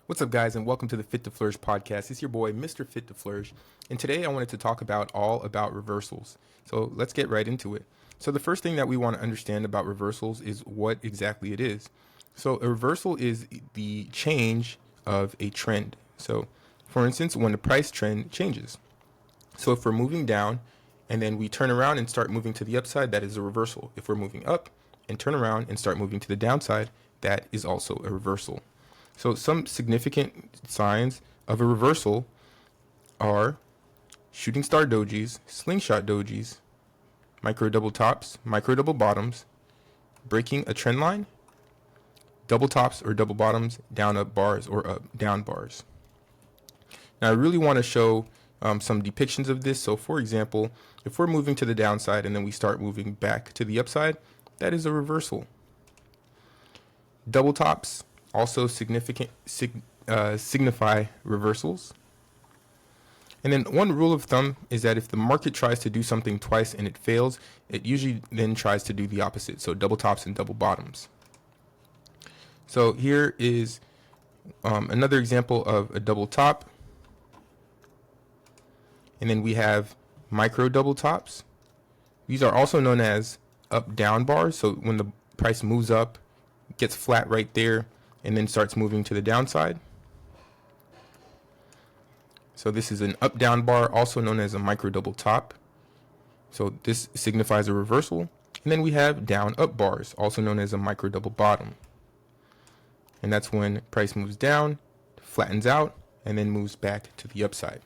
What's up, guys, and welcome to the Fit to Flourish podcast. It's your boy, Mr. Fit to Flourish, and today I wanted to talk all about reversals. So let's get right into it. So the first thing that we want to understand about reversals is what exactly it is. So a reversal is the change of a trend. So, for instance, when the price trend changes. So if we're moving down and then we turn around and start moving to the upside, that is a reversal. If we're moving up and turn around and start moving to the downside, that is also a reversal. So some significant signs of a reversal are shooting star dojis, slingshot dojis, micro double tops, micro double bottoms, breaking a trend line, double tops or double bottoms, down up bars or up down bars. Now I really want to show some depictions of this. So for example, if we're moving to the downside and then we start moving back to the upside, that is a reversal. Double tops also signify reversals. And then one rule of thumb is that if the market tries to do something twice and it fails, it usually then tries to do the opposite. So double tops and double bottoms. So here is another example of a double top. And then we have micro double tops. These are also known as up down bars. So when the price moves up, gets flat right there, and then starts moving to the downside. So this is an up down bar, also known as a micro double top. So this signifies a reversal. And then we have down up bars, also known as a micro double bottom. And that's when price moves down, flattens out, and then moves back to the upside.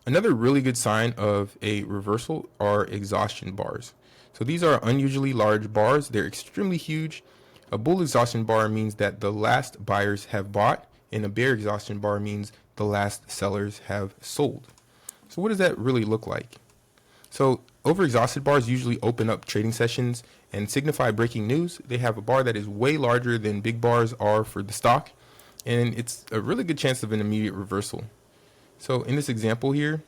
Another really good sign of a reversal are exhaustion bars. So these are unusually large bars. They're extremely huge. A bull exhaustion bar means that the last buyers have bought, and a bear exhaustion bar means the last sellers have sold. So what does that really look like? So overexhausted bars usually open up trading sessions and signify breaking news. They have a bar that is way larger than big bars are for the stock, and it's a really good chance of an immediate reversal. So in this example here,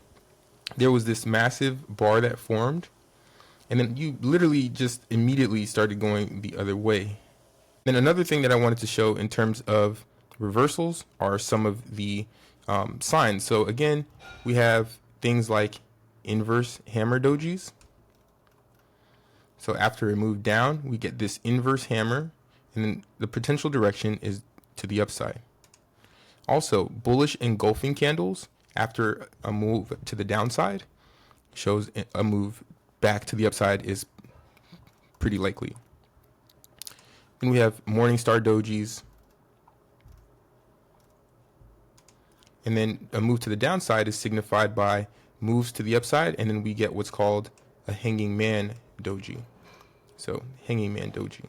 there was this massive bar that formed, and then you literally just immediately started going the other way. Then another thing that I wanted to show in terms of reversals are some of the signs. So again, we have things like inverse hammer dojis. So after a move down, we get this inverse hammer, and then the potential direction is to the upside. Also, bullish engulfing candles after a move to the downside shows a move back to the upside is pretty likely. Then we have Morningstar dojis. And then a move to the downside is signified by moves to the upside, and then we get what's called a hanging man doji. So hanging man doji.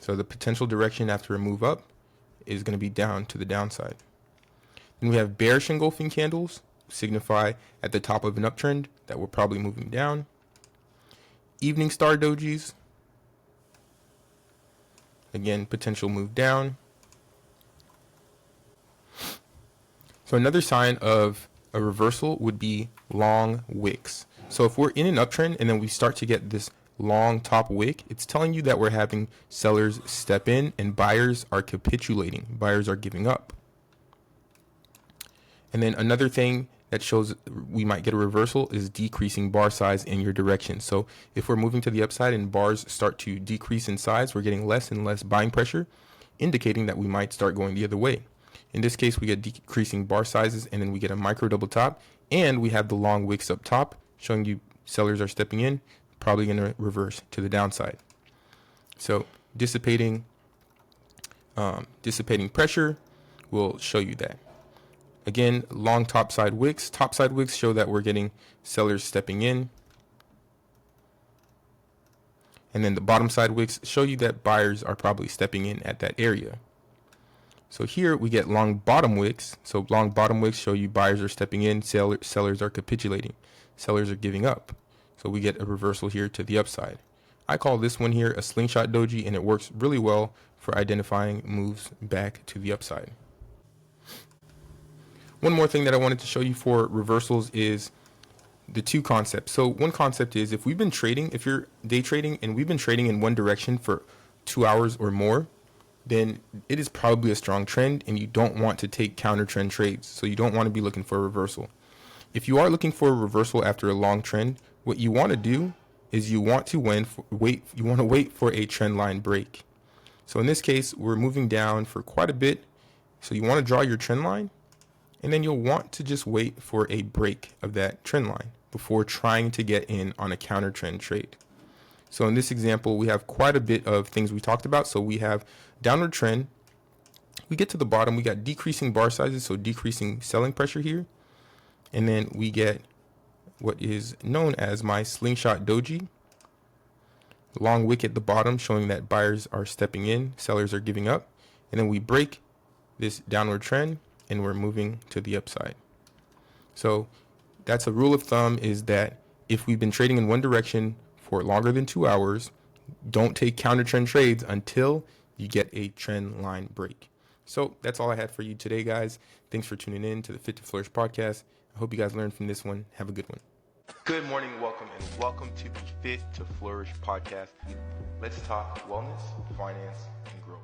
So the potential direction after a move up is going to be down to the downside. Then we have bearish engulfing candles, signify at the top of an uptrend that we're probably moving down. Evening star dojis. Again, potential move down. So another sign of a reversal would be long wicks. So if we're in an uptrend and then we start to get this long top wick, it's telling you that we're having sellers step in and buyers are capitulating. Buyers are giving up. And then another thing that shows we might get a reversal is decreasing bar size in your direction. So if we're moving to the upside and bars start to decrease in size, we're getting less and less buying pressure, indicating that we might start going the other way. In this case, we get decreasing bar sizes, and then we get a micro double top, and we have the long wicks up top, showing you sellers are stepping in, probably going to reverse to the downside. So dissipating pressure will show you that. Again, long topside wicks. Topside wicks show that we're getting sellers stepping in. And then the bottom side wicks show you that buyers are probably stepping in at that area. So here we get long bottom wicks. So long bottom wicks show you buyers are stepping in, sellers are capitulating, sellers are giving up. So we get a reversal here to the upside. I call this one here a slingshot doji, and it works really well for identifying moves back to the upside. One more thing that I wanted to show you for reversals is the two concepts. So one concept is if you're day trading and we've been trading in one direction for 2 hours or more, then it is probably a strong trend and you don't want to take counter trend trades. So you don't want to be looking for a reversal. If you are looking for a reversal after a long trend, what you want to do is you want to wait for a trend line break. So in this case, we're moving down for quite a bit. So you want to draw your trend line, and then you'll want to just wait for a break of that trend line before trying to get in on a counter trend trade. So in this example, we have quite a bit of things we talked about. So we have downward trend. We get to the bottom, we got decreasing bar sizes, so decreasing selling pressure here. And then we get what is known as my slingshot doji. Long wick at the bottom showing that buyers are stepping in, sellers are giving up. And then we break this downward trend and we're moving to the upside. So that's a rule of thumb, is that if we've been trading in one direction for longer than 2 hours, don't take counter trend trades until you get a trend line break. So that's all I had for you today, guys. Thanks for tuning in to the Fit to Flourish podcast. I hope you guys learned from this one. Have a good one. Good morning, welcome to the Fit to Flourish podcast. Let's talk wellness, finance, and growth.